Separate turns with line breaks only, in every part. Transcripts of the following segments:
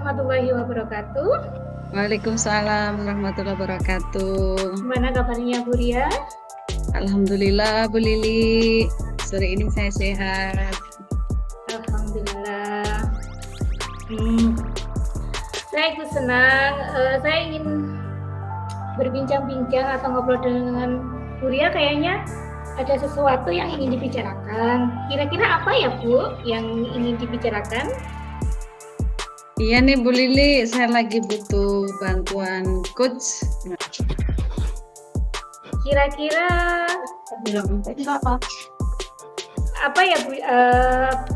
warahmatullahi wabarakatuh.
Waalaikumsalam warahmatullahi wabarakatuh.
Gimana kabarnya Bu Ria?
Alhamdulillah Bu Lili, sore ini saya sehat.
Alhamdulillah. Saya ikut senang. Saya ingin berbincang-bincang atau ngobrol dengan Bu Ria. Kayaknya ada sesuatu yang ingin dibicarakan. Kira-kira apa ya Bu yang ingin dibicarakan?
Iya nih Bu Lili, saya lagi butuh bantuan coach.
Kira-kira apa ya Bu?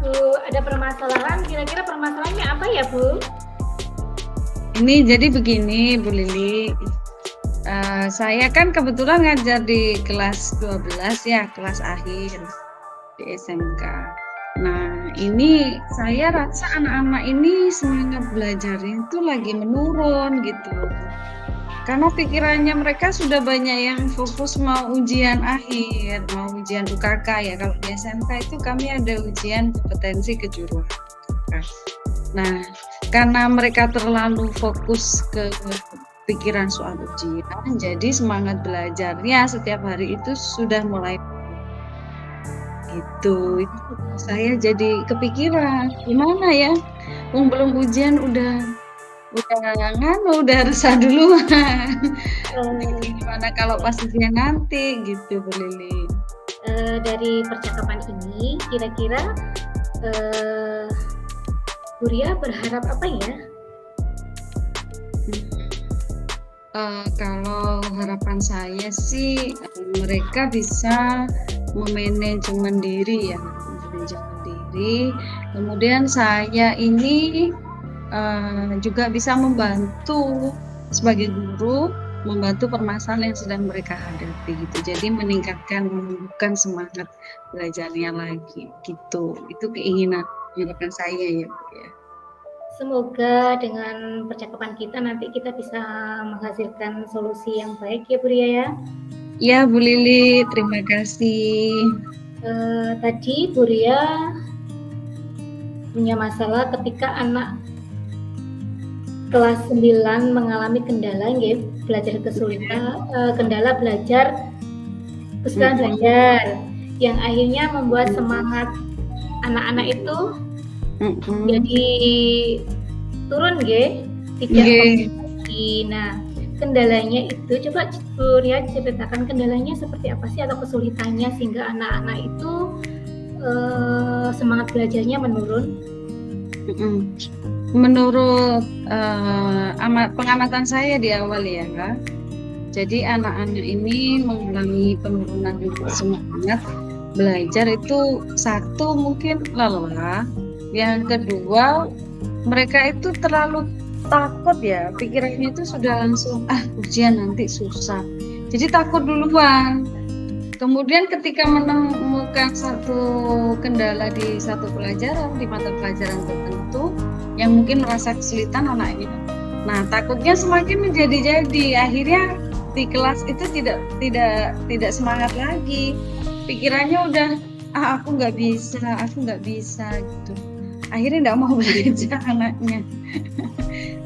Bu, ada permasalahan. Kira-kira permasalahannya apa ya Bu?
Ini jadi begini Bu Lili, saya kan kebetulan ngajar di kelas 12 ya, kelas akhir di SMK. Nah, ini saya rasa anak-anak ini semangat belajarnya itu lagi menurun gitu. Karena pikirannya mereka sudah banyak yang fokus mau ujian akhir, mau ujian UKK ya. Kalau di SMK itu kami ada ujian kompetensi kejuruan. Nah, karena mereka terlalu fokus ke pikiran soal ujian, jadi semangat belajarnya setiap hari itu sudah mulai itu saya jadi kepikiran gimana ya, belum ujian udah resah duluan. Gimana kalau pas ujian nanti gitu Bu Lili.
Dari percakapan ini kira-kira Bu Ria berharap apa ya?
Kalau harapan saya sih mereka bisa memanajemen diri ya, kemudian saya ini juga bisa membantu sebagai guru, membantu permasalahan yang sedang mereka hadapi gitu. Jadi menumbuhkan semangat belajarnya lagi gitu. Itu keinginan harapan saya ya Bu ya.
Semoga dengan percakapan kita nanti kita bisa menghasilkan solusi yang baik ya Bu Ria ya.
Ya Bu Lili, terima kasih.
Tadi Bu Ria punya masalah ketika anak kelas 9 mengalami kendala belajar kesulitan, kendala belajar kesulitan belajar yang akhirnya membuat semangat anak-anak itu jadi turun tidak lagi. Nah, kendalanya itu coba Bu Ria ceritakan kendalanya seperti apa sih atau kesulitannya sehingga anak-anak itu semangat belajarnya menurun.
Menurut pengamatan saya di awal ya, jadi anak-anak ini mengalami penurunan semangat belajar itu satu mungkin lelah. Yang kedua, mereka itu terlalu takut ya, pikirannya itu sudah langsung ujian nanti susah. Jadi takut duluan. Kemudian ketika menemukan satu kendala di satu pelajaran, di mata pelajaran tertentu yang mungkin merasa kesulitan anaknya. Nah, takutnya semakin menjadi-jadi. Akhirnya di kelas itu tidak semangat lagi. Pikirannya udah aku nggak bisa gitu. Akhirnya nggak mau belajar anaknya.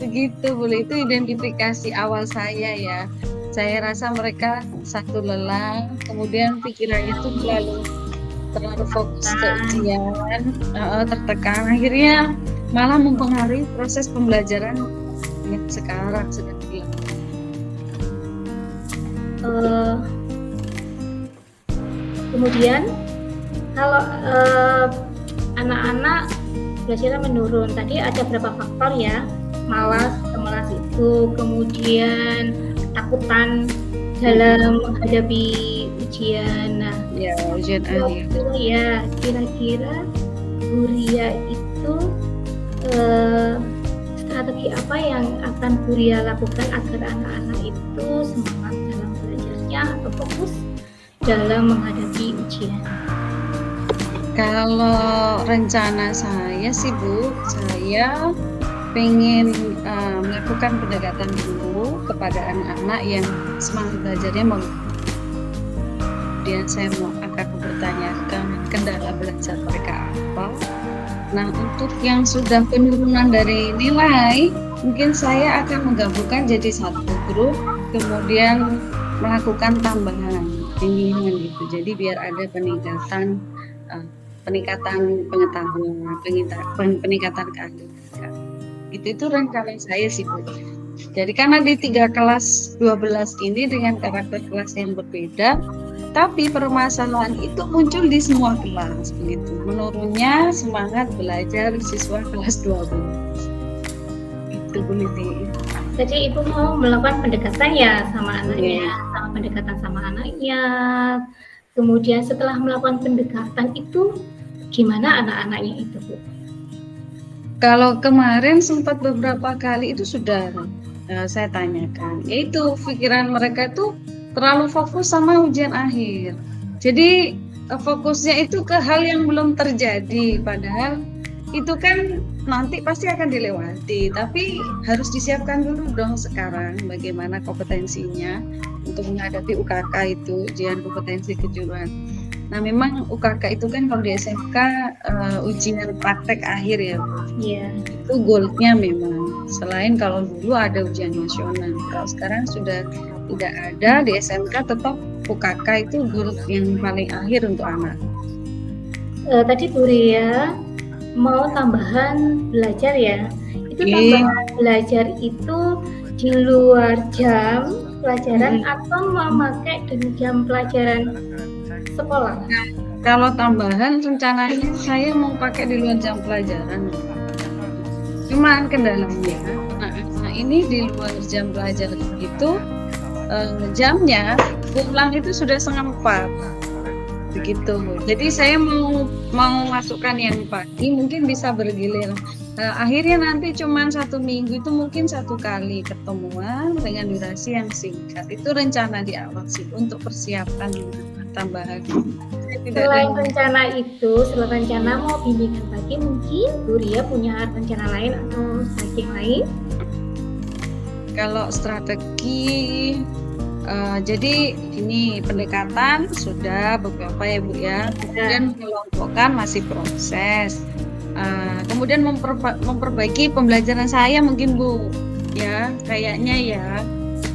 Begitu boleh, itu identifikasi awal saya ya. Saya rasa mereka satu lelah, kemudian pikirannya itu terlalu fokus ke ujian, tertekan, akhirnya malah mempengaruhi proses pembelajaran yang sekarang sedang dilakukan.
Kemudian kalau anak-anak belajarnya menurun, tadi ada berapa faktor ya? Malas itu, kemudian ketakutan dalam menghadapi ujian. Nah,
ya ujian akhir.
Ya, kira-kira Bu Ria itu strategi apa yang akan Bu Ria lakukan agar anak-anak itu semangat dalam belajarnya atau fokus dalam menghadapi ujian?
Kalau rencana saya sih Bu, saya pengen melakukan pendekatan dulu kepada anak-anak yang semangat belajarnya menurun. Kemudian saya akan bertanyakan kendala belajar mereka apa, Nah, untuk yang sudah penurunan dari nilai, mungkin saya akan menggabungkan jadi satu grup, kemudian melakukan tambahan bimbingan gitu. Jadi biar ada peningkatan eh, peningkatan pengetahuan, peningkatan keahlian. Itu rencana saya sih, Bu. Jadi karena di 3 kelas 12 ini dengan karakter kelas yang berbeda, tapi permasalahan itu muncul di semua kelas begitu. Menurunnya semangat belajar siswa kelas 12. Itu Bu Liti.
Jadi ibu mau melakukan pendekatan ya sama anaknya, sama anaknya. Kemudian setelah melakukan pendekatan itu, gimana anak-anaknya itu, Bu?
Kalau kemarin sempat beberapa kali itu sudah saya tanyakan, yaitu pikiran mereka itu terlalu fokus sama ujian akhir. Jadi fokusnya itu ke hal yang belum terjadi, padahal itu kan nanti pasti akan dilewati, tapi harus disiapkan dulu dong sekarang bagaimana kompetensinya untuk menghadapi UKK itu, ujian kompetensi kejuruan. Nah memang UKK itu kan kalau di SMK ujian praktek akhir ya Bu.
Iya.
Itu goalnya memang. Selain kalau dulu ada ujian nasional, kalau sekarang sudah tidak ada di SMK, tetap UKK itu goal yang paling akhir untuk anak.
Tadi Bu Ria mau tambahan belajar ya. Itu tambahan belajar itu di luar jam pelajaran atau memakai dengan jam pelajaran sekolah?
Kalau tambahan rencananya saya mau pakai di luar jam pelajaran. Cuman kendalanya, nah ini di luar jam pelajaran itu jamnya pulang itu sudah 3:30 begitu. Jadi saya mau masukkan yang pagi mungkin bisa bergilir. Akhirnya nanti cuman 1 minggu itu mungkin 1 kali ketemuan dengan durasi yang singkat. Itu rencana di awal sih untuk persiapan tambahan.
Selain rencana itu, selain rencana mau bimbingan pagi, mungkin Bu Ria punya rencana lain atau strategi yang lain?
Kalau strategi, jadi ini pendekatan sudah beberapa ya Bu ya. Kemudian kelompokkan masih proses. Kemudian memperbaiki pembelajaran saya mungkin Bu ya, kayaknya ya.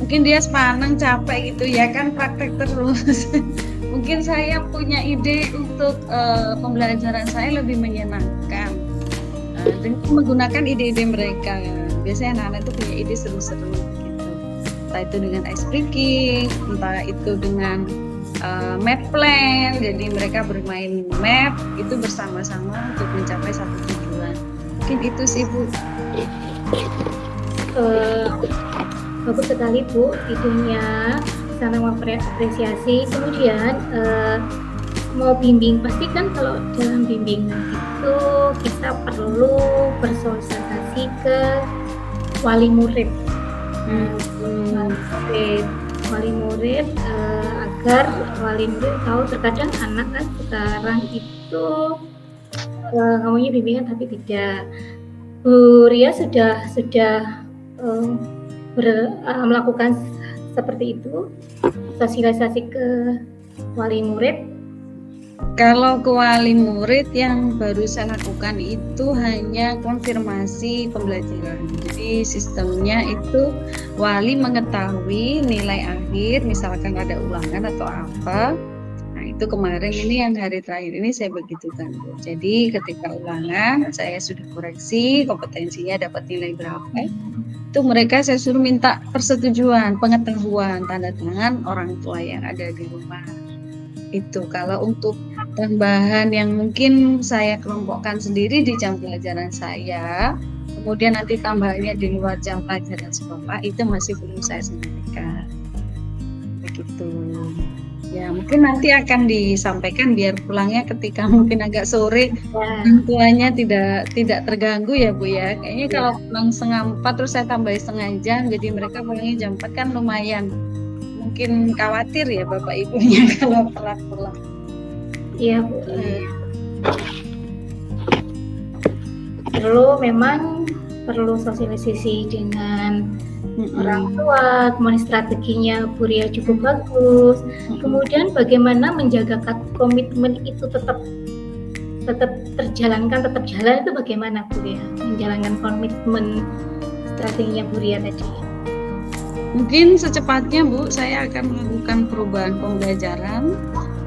Mungkin dia sepaneng capek gitu ya kan praktek terus. Mungkin saya punya ide untuk pembelajaran saya lebih menyenangkan dengan menggunakan ide-ide mereka. Biasanya anak-anak itu punya ide seru-seru gitu. Entah itu dengan ice breaking, entah itu dengan map plan. Jadi mereka bermain map itu bersama-sama untuk mencapai satu tujuan. Mungkin itu sih Bu.
Bagus sekali Bu idenya, sana mengapresiasi. Kemudian mau bimbing, pasti kan kalau dalam bimbingan itu kita perlu bersosialisasi ke wali murid. Wali murid agar wali murid tahu. Terkadang anak kan sekarang itu ngomongnya bimbingan tapi tidak. Bu Ria sudah melakukan seperti itu, sosialisasi ke wali murid.
Kalau ke wali murid yang baru saya lakukan itu hanya konfirmasi pembelajaran. Jadi sistemnya itu wali mengetahui nilai akhir, misalkan ada ulangan atau apa. Nah itu kemarin ini yang hari terakhir ini saya begitukan. Jadi ketika ulangan saya sudah koreksi kompetensinya dapat nilai berapa. Itu mereka saya suruh minta persetujuan, pengetahuan, tanda tangan orang tua yang ada di rumah. Itu kalau untuk tambahan yang mungkin saya kelompokkan sendiri di jam pelajaran saya, kemudian nanti tambahannya di luar jam pelajaran sekolah, itu masih belum saya sampaikan. Begitu. Ya mungkin nanti akan disampaikan biar pulangnya ketika mungkin agak sore, orang tuanya tidak terganggu ya Bu ya. Kayaknya kalau pulang 3:30 terus saya tambah setengah jam, jadi mereka pulangnya jam 4 kan lumayan. Mungkin khawatir ya Bapak Ibunya kalau telat pulang.
Iya Bu. Memang perlu sosialisasi dengan orang tua, kemudian strateginya Bu Ria cukup bagus. Kemudian bagaimana menjaga komitmen itu tetap tetap terjalankan, tetap jalan itu bagaimana Bu ya? Menjalankan komitmen strateginya Bu Ria tadi.
Mungkin secepatnya Bu, saya akan melakukan perubahan pembelajaran,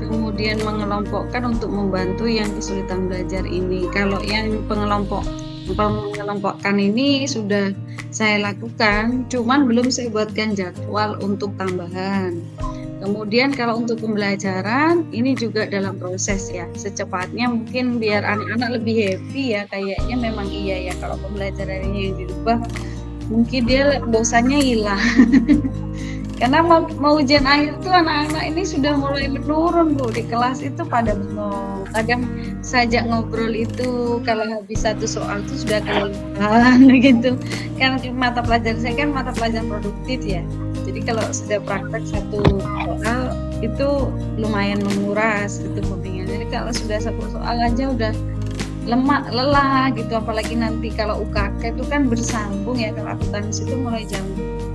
kemudian mengelompokkan untuk membantu yang kesulitan belajar ini. Kalau yang mengelompokkan ini sudah saya lakukan, cuman belum saya buatkan jadwal untuk tambahan. Kemudian kalau untuk pembelajaran ini juga dalam proses ya, secepatnya mungkin biar anak-anak lebih happy ya, kayaknya memang iya ya kalau pembelajarannya yang dirubah mungkin dia bosannya hilang. Karena mau ujian akhir tuh anak-anak ini sudah mulai menurun Bu, di kelas itu pada bengong. Kadang sajak ngobrol itu kalau habis satu soal itu sudah kelelahan gitu. Kan mata pelajaran saya kan mata pelajaran produktif ya. Jadi kalau sudah praktek satu soal itu lumayan menguras gitu bimbingan. Jadi kalau sudah satu soal aja udah lelah gitu, apalagi nanti kalau UKK itu kan bersambung ya, kalau akuntansi itu mulai jam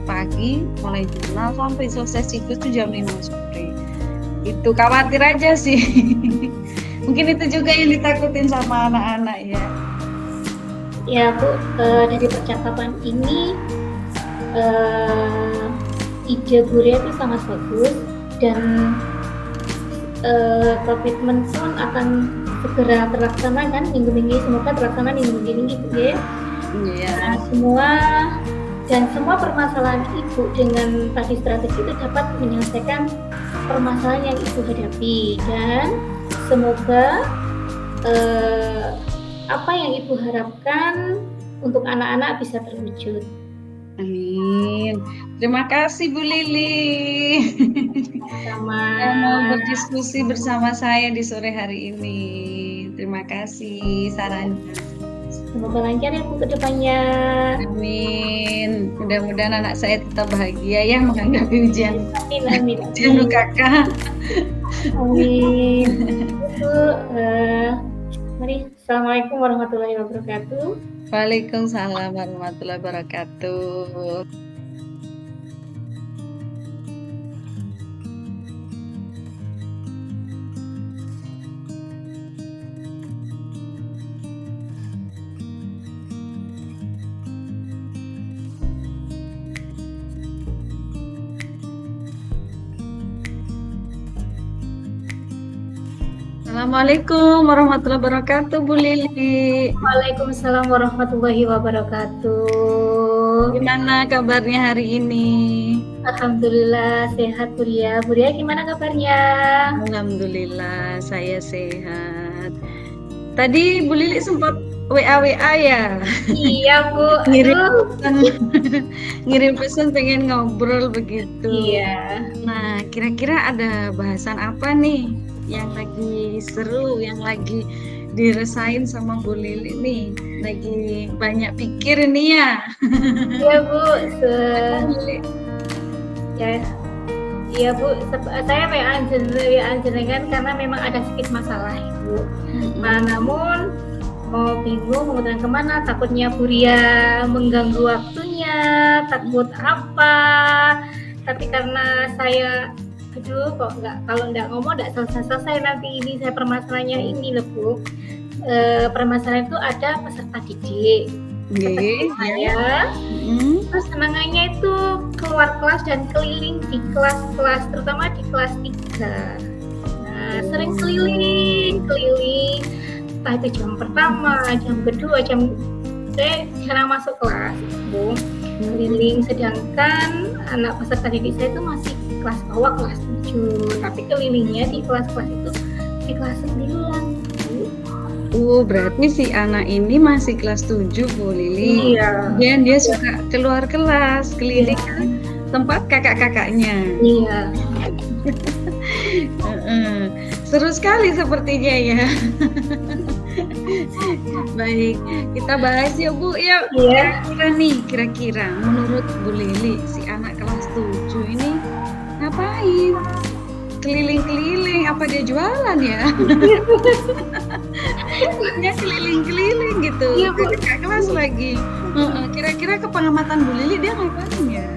pagi, mulai jurnal sampai selesai siklus itu jam 5 sore. Itu khawatir aja sih. Mungkin itu juga yang ditakutin sama anak-anak ya.
Ya Bu, dari percakapan ini ide Bu Ria itu sangat bagus dan komitmen pun akan segera terlaksana kan minggu-minggu, semoga terlaksana minggu-minggu ini Bu ya.
Iya.
Semua permasalahan Ibu dengan tadi strategi itu dapat menyelesaikan permasalahan yang Ibu hadapi, dan semoga apa yang Ibu harapkan untuk anak-anak bisa terwujud.
Amin. Terima kasih Bu Lili.
Sama
yang mau berdiskusi bersama saya di sore hari ini. Terima kasih sarannya.
Semoga lancar ya Bu ke depannya.
Amin. Mudah-mudahan anak saya tetap bahagia ya menghadapi ujian.
Amin.
Ujian UKK.
Amin. Bu, mari. Assalamualaikum warahmatullahi wabarakatuh.
Waalaikumsalam warahmatullahi wabarakatuh. Assalamualaikum warahmatullahi wabarakatuh Bu Lili.
Waalaikumsalam warahmatullahi wabarakatuh.
Gimana kabarnya hari ini?
Alhamdulillah sehat Bu Ria. Bu Ria gimana kabarnya?
Alhamdulillah saya sehat. Tadi Bu Lili sempat WA ya?
Iya Bu.
Ngirim pesan pengen ngobrol begitu.
Iya.
Nah kira-kira ada bahasan apa nih yang lagi seru, yang lagi dirasain sama Bu Lili nih? Lagi banyak pikir ini ya?
Iya Bu. Iya Bu, saya WA jenengan karena memang ada sedikit masalah Ibu. Nah, namun mau bingung mau jalan kemana, takutnya Bu Ria mengganggu waktunya, takut apa. Tapi karena saya kalau nggak ngomong nggak selesai nanti ini saya permasalahannya ini loh Bu. Permasalahan itu ada peserta didik. Saya terus senangannya itu keluar kelas dan keliling di kelas-kelas, terutama di kelas 3. Nah, sering keliling entah itu jam pertama, jam kedua, saya jarang masuk kelas Bu. Keliling, sedangkan anak peserta didik saya itu masih kelas bawah, kelas 7, tapi kelilingnya di kelas-kelas itu di kelas 9.
Berarti si anak ini masih kelas 7 Bu Lili.
Iya.
Dan dia suka keluar kelas, keliling tempat kakak-kakaknya.
Iya.
Seru sekali sepertinya ya. Baik, kita bahas ya Bu. Yuk.
Iya.
Kira-kira menurut Bu Lili si anak kelas 7 ini ngapain? Keliling-keliling, apa dia jualan ya? Dia keliling-keliling gitu.
Iya, Bu.
Kakak kelas lagi. Kira-kira kepengamatan Bu Lili dia ngapain ya?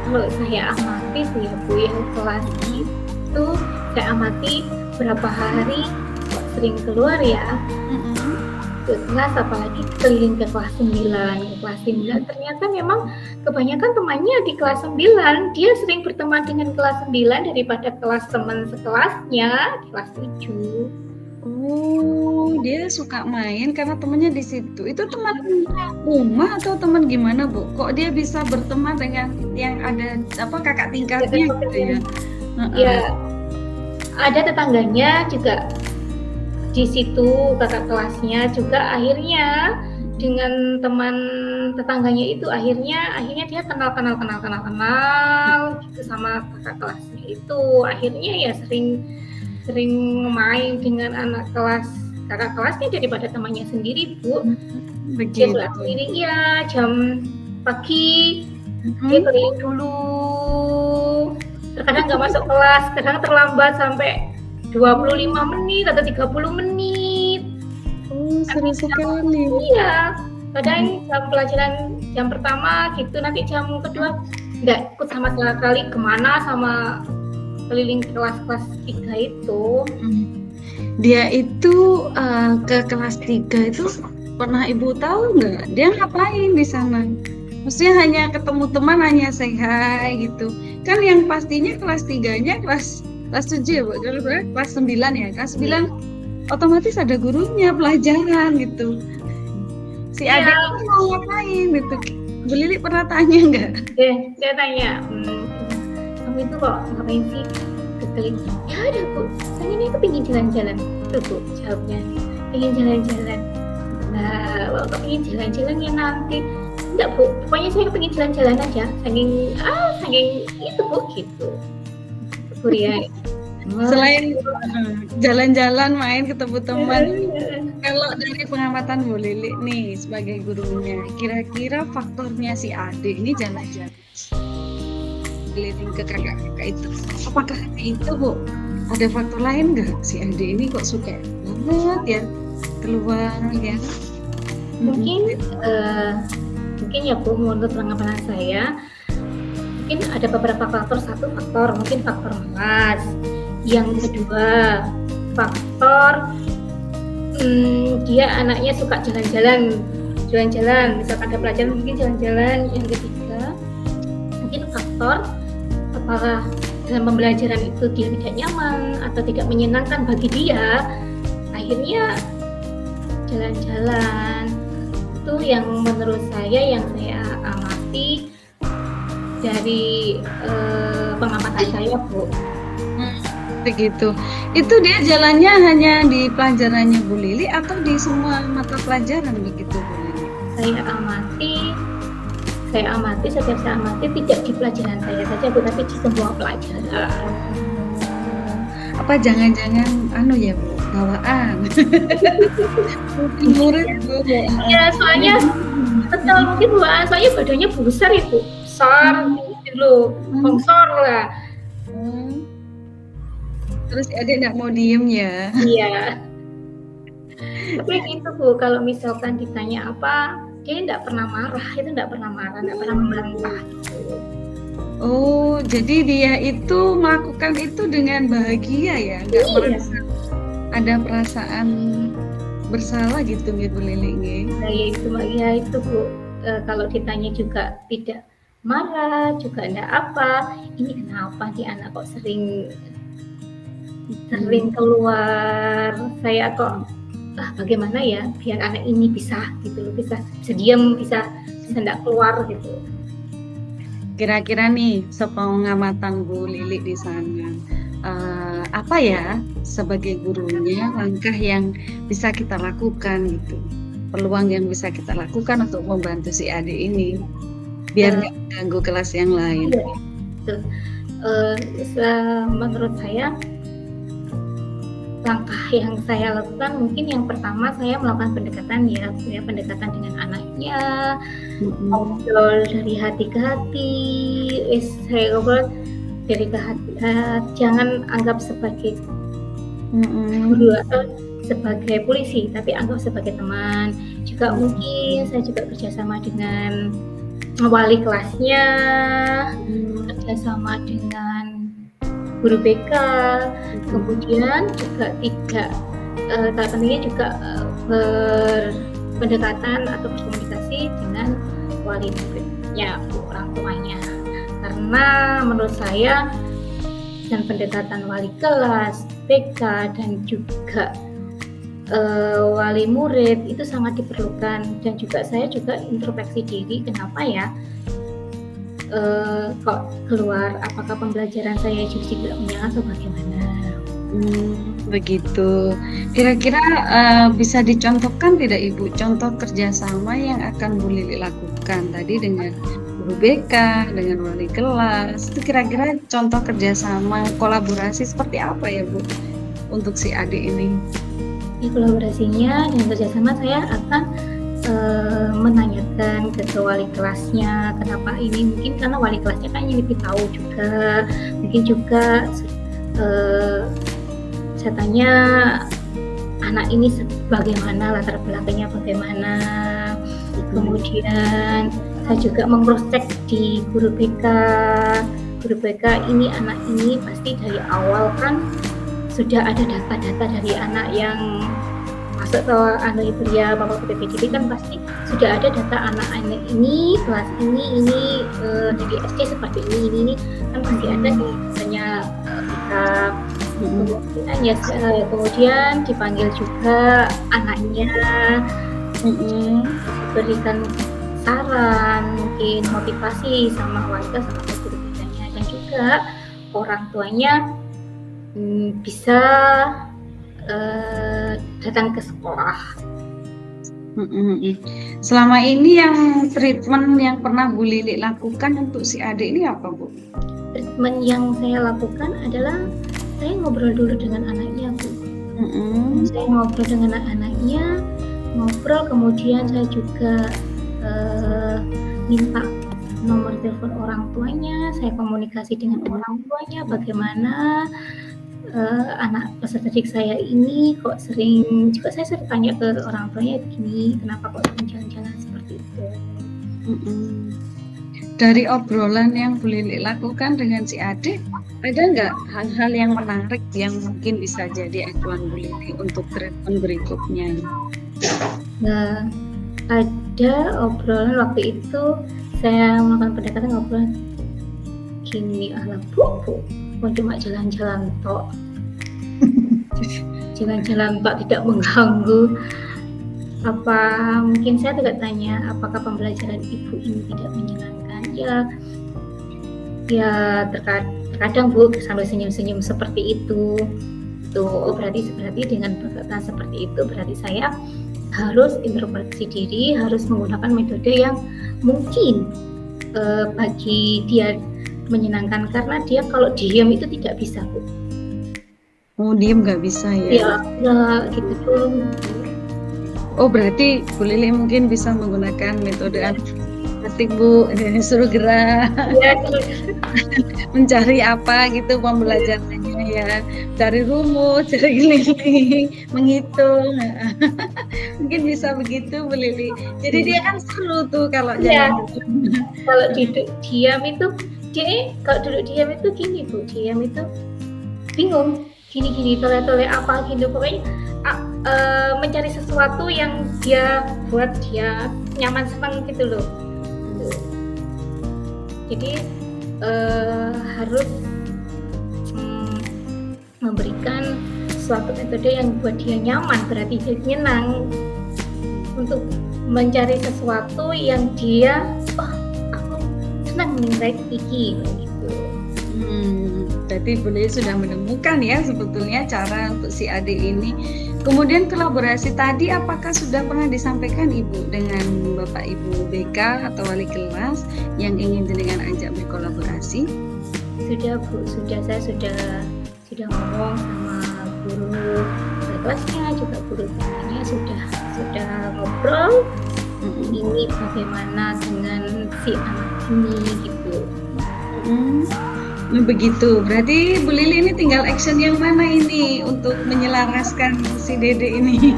Kalau saya amati sih ya Bu, yang kelas itu saya amati berapa hari sering keluar ya
Mm-mm.
ke kelas, apalagi keliling ke kelas 9. Ke kelas 9 ternyata memang kebanyakan temannya di kelas 9. Dia sering berteman dengan kelas 9 daripada kelas teman sekelasnya di kelas 7.
Oh, dia suka main karena temennya di situ. Itu teman rumah atau teman gimana, Bu? Kok dia bisa berteman dengan yang ada kakak tingkatnya gitu ya? Heeh.
Ya, ada tetangganya juga di situ, kakak kelasnya juga akhirnya dengan teman tetangganya itu akhirnya dia kenal gitu sama kakak kelasnya itu. Akhirnya ya sering main dengan anak kelas kakak kelasnya daripada temannya sendiri, Bu. Dia
Begitu.
kelas sendiri ya, jam pagi dia keliling dulu, terkadang nggak masuk kelas, kadang terlambat sampai 25 menit atau 30 menit.
Oh, seru sekali.
Iya, kadang jam pelajaran jam pertama gitu, nanti jam kedua nggak ikut sama sekali kemana sama keliling kelas-kelas 3 itu.
Dia itu ke kelas 3 itu pernah Ibu tahu nggak? Dia ngapain di sana? Maksudnya hanya ketemu teman, hanya say hi gitu. Kan yang pastinya kelas 3-nya kelas 7 ya, Bu. Kelas 9 ya. Kelas 9 otomatis ada gurunya, pelajaran gitu. Si adik itu mau ngapain gitu? Bu Lili pernah tanya nggak?
Saya tanya, kamu itu kok ngapain sih ke keliling? Ya ada, Bu, saya ini aku pengen jalan-jalan. Tuh, Bu, jawabnya, pengen jalan-jalan. Nah, kalau pengen jalan-jalan ya nanti. Enggak, Bu, pokoknya saya pengen jalan-jalan aja. Saking itu, Bu, gitu. Bu ya.
Selain jalan-jalan, main, ketemu teman, kalau dari pengamatan Bu Lili nih sebagai gurunya, kira-kira faktornya si adik ini jalan-jalan keliling ke kakak-kakak itu, apakah itu, Bu? Ada faktor lain nggak? Si adik ini kok suka banget ya keluar ya?
Mungkin ya, Bu, menurut pengamatan saya mungkin ada beberapa faktor. Satu faktor mungkin faktor malas, yang kedua faktor dia anaknya suka jalan-jalan, misalkan ada pelajaran mungkin jalan-jalan. Yang ketiga mungkin faktor apakah dalam pembelajaran itu dia tidak nyaman atau tidak menyenangkan bagi dia, akhirnya jalan-jalan. Itu yang menurut saya, yang saya amati dari pengamatan saya, Bu.
Begitu. Itu dia jalannya hanya di pelajarannya Bu Lili atau di semua mata pelajaran begitu, Bu Lili?
Saya amati setiap saya amati tidak di pelajaran saya saja, Bu, tapi di semua pelajaran.
Apa jangan-jangan ya, Bu, bawaan? Murid, Bu.
Ya, soalnya betul, mungkin bawaan, soalnya badannya besar, Ibu. Besar dulu, bongsor lah.
Terus adik nggak mau diem ya?
Iya. Tapi gitu, Bu, kalau misalkan ditanya apa, dia nggak pernah marah, nggak pernah membantah.
Oh, jadi dia itu melakukan itu dengan bahagia ya, nggak merasa ada perasaan bersalah gitu, Bu Lili?
Ya itu, Bu. Kalau ditanya juga tidak marah, juga enggak apa. Ini kenapa sih anak kok sering keluar? Saya kok bagaimana ya biar anak ini bisa gitu loh, bisa diam, bisa enggak keluar gitu.
Kira-kira nih, sepengamatan Bu Lili di sana, apa ya sebagai gurunya langkah yang bisa kita lakukan gitu, peluang yang bisa kita lakukan untuk membantu si adik ini biar nggak mengganggu kelas yang lain?
Menurut saya langkah yang saya lakukan mungkin yang pertama saya melakukan pendekatan dengan anaknya, ngobrol dari hati ke hati, saya ngobrol dari ke hati, jangan anggap sebagai guru atau sebagai polisi, tapi anggap sebagai teman. Juga mungkin saya juga kerjasama dengan wali kelasnya, kerjasama dengan guru BK, kemudian juga tidak salah pentingnya juga berpendekatan atau berkomunikasi dengan wali muridnya, orang tuanya. Karena menurut saya dan pendekatan wali kelas, BK dan juga wali murid itu sangat diperlukan. Dan juga saya juga introspeksi diri, kenapa ya kok keluar, apakah pembelajaran saya justru tidak menyala atau bagaimana.
Begitu. Kira-kira bisa dicontohkan tidak Ibu contoh kerjasama yang akan Bu Lili lakukan tadi dengan guru BK, dengan wali kelas? Itu kira-kira contoh kerjasama kolaborasi seperti apa ya Bu untuk si adik ini?
Di kolaborasinya dan kerjasama saya akan menanyakan ke wali kelasnya kenapa ini, mungkin karena wali kelasnya kan yang lebih tahu juga, mungkin juga saya tanya anak ini bagaimana, latar belakangnya bagaimana. Kemudian saya juga meng-cross-check di guru BK ini, anak ini pasti dari awal kan sudah ada data-data dari anak yang masuk ke anak Iberia, Bapak PPDB kan pasti sudah ada data anak-anak ini, kelas ini dari SD seperti ini kan pasti ada di misalnya kita. Kemudian dipanggil juga anaknya, berikan saran, mungkin motivasi sama warga sama guru BK-nya, dan juga orang tuanya bisa datang ke sekolah.
Selama ini yang treatment yang pernah Bu Lili lakukan untuk si adik ini apa Bu?
Treatment yang saya lakukan adalah saya ngobrol dulu dengan anaknya Bu. Saya ngobrol dengan anaknya, kemudian saya juga minta nomor telepon orang tuanya, saya komunikasi dengan orang tuanya bagaimana anak peserta didik saya ini kok sering, juga saya sering tanya ke orang tuanya begini, kenapa kok sering jalan-jalan seperti itu.
Dari obrolan yang Bu Lili lakukan dengan si adik, ada nggak hal-hal yang menarik yang mungkin bisa jadi acuan Bu Lili untuk treatment berikutnya?
Nah, ada obrolan waktu itu saya melakukan pendekatan ngobrol gini, ala bu, cuma jalan-jalan tok. Jalan-jalan tok tidak mengganggu. Apa mungkin saya juga tanya, apakah pembelajaran ibu ini tidak menyenangkan? Ya terkadang Bu sambil senyum-senyum seperti itu. Tuh berarti dengan perkataan seperti itu berarti saya harus introspeksi diri, harus menggunakan metode yang mungkin bagi dia menyenangkan, karena dia kalau diam itu tidak bisa Bu.
Oh, diem nggak bisa ya?
Ya gitu tuh.
Oh, berarti Bu Lili mungkin bisa menggunakan metode analitik Bu, suruh gerak,
Ya,
mencari apa gitu pembelajarannya ya, cari rumus, cari keliling, menghitung. Mungkin bisa begitu Bu Lili. Jadi dia kan seru tuh kalau jalan.
Kalau duduk diam itu kalau duduk diam itu gini Bu, diam itu bingung, gini tole-tole apa gitu, pokoknya mencari sesuatu yang dia buat dia nyaman, senang gitu loh. Jadi harus memberikan suatu metode yang buat dia nyaman, berarti dia nyenang untuk mencari sesuatu yang dia aku senang nih iki gitu.
Berarti Bu Lili sudah menemukan ya sebetulnya cara untuk si adik ini. Kemudian kolaborasi tadi apakah sudah pernah disampaikan Ibu dengan Bapak Ibu BK atau wali kelas yang ingin dengan ajak berkolaborasi?
Sudah Bu, saya sudah ngomong sama guru kelasnya, juga guru BK-nya sudah ngobrol. Ini bagaimana dengan si anak ini gitu.
Begitu, berarti Bu Lili ini tinggal action yang mana ini untuk menyelaraskan si Dede ini?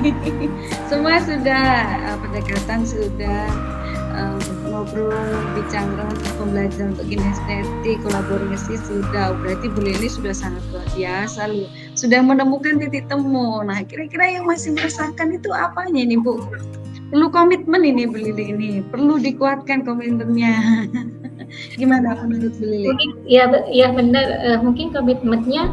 Semua sudah pendekatan sudah ngobrol, bicara pembelajaran untuk kinestetik, kolaborasi sudah. Berarti Bu Lili sudah sangat luar biasa loh. Sudah menemukan titik temu. Nah, kira-kira yang masih merasakan itu apanya nih Bu? Perlu komitmen ini Bu Lili ini. Perlu dikuatkan komitmennya. Gimana menurut Bu Lili?
Mungkin ya benar, mungkin komitmennya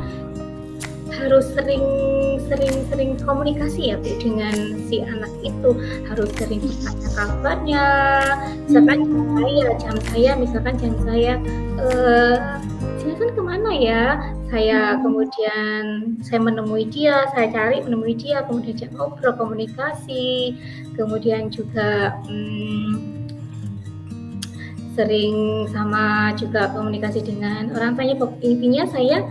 harus sering komunikasi ya Bu dengan si anak itu, harus sering bertanya kabarnya, misalkan jam saya silakan kemana ya, saya kemudian saya menemui dia, saya cari menemui dia, kemudian ajak ngobrol, komunikasi, kemudian juga sering sama juga komunikasi dengan orang tuanya. Intinya saya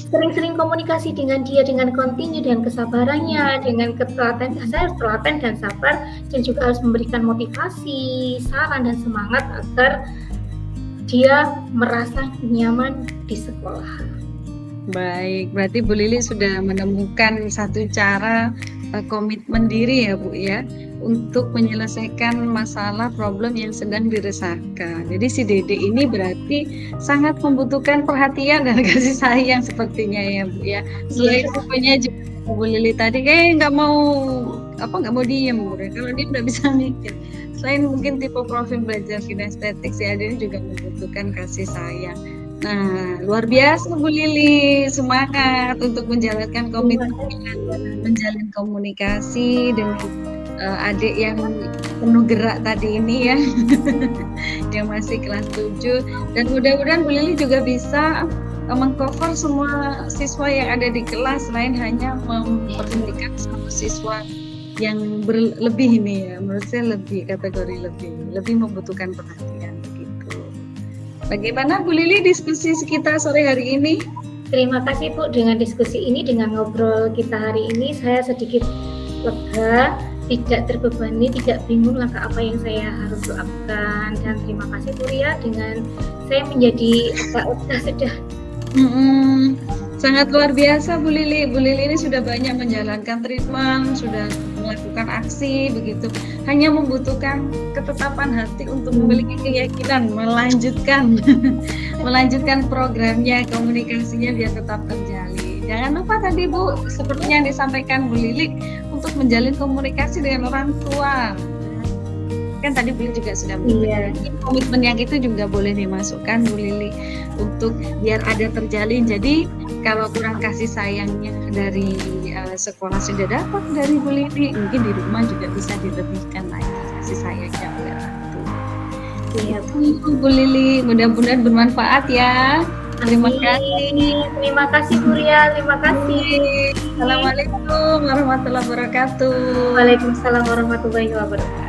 sering-sering komunikasi dengan dia dengan kontinu, dengan kesabarannya, dengan ketelaten. Saya harus telaten dan sabar, dan juga harus memberikan motivasi, saran dan semangat agar dia merasa nyaman di sekolah.
Baik, berarti Bu Lili sudah menemukan satu cara komitmen diri ya Bu ya, untuk menyelesaikan masalah problem yang sedang diresahkan. Jadi si Dede ini berarti sangat membutuhkan perhatian dan kasih sayang sepertinya ya Bu ya. Selain pokoknya juga Bu Lili tadi kayak nggak mau diem Bu. Kalau dia nggak bisa mikir. Selain mungkin tipe profil belajar kinestetik, si Ade ini juga membutuhkan kasih sayang. Nah, luar biasa Bu Lili, semangat untuk menjalankan komitmen, menjalin komunikasi dengan adik yang penuh gerak tadi ini ya, yang masih kelas 7, dan mudah-mudahan Bu Lili juga bisa mengcover semua siswa yang ada di kelas, selain hanya memperhatikan satu siswa yang berlebih ini ya, menurut saya kategori lebih membutuhkan perhatian. Bagaimana Bu Lili diskusi kita sore hari ini?
Terima kasih Bu, dengan diskusi ini, dengan ngobrol kita hari ini, saya sedikit lega, tidak terbebani, tidak bingung langkah apa yang saya harus lakukan. Dan terima kasih Bu Ria, dengan saya menjadi agak lega sudah.
Sangat luar biasa Bu Lili. Bu Lili ini sudah banyak menjalankan treatment, sudah melakukan aksi begitu. Hanya membutuhkan ketetapan hati untuk memiliki keyakinan melanjutkan programnya, komunikasinya biar tetap terjalin. Jangan lupa tadi Bu, seperti yang disampaikan Bu Lili, untuk menjalin komunikasi dengan orang tua. Kan tadi Bu Lili juga sudah komitmen yang itu juga boleh dimasukkan Bu Lili untuk biar ada terjalin. Jadi kalau kurang kasih sayangnya dari sekolah sudah dapat dari Bu Lili, mungkin di rumah juga bisa dilebihkan lagi kasih sayangnya oleh orang tua. Iya Bu Lili, mudah-mudahan bermanfaat ya. Terima kasih.
Terima kasih Bu Ria, terima kasih.
Assalamualaikum warahmatullahi wabarakatuh.
Waalaikumsalam warahmatullahi wabarakatuh.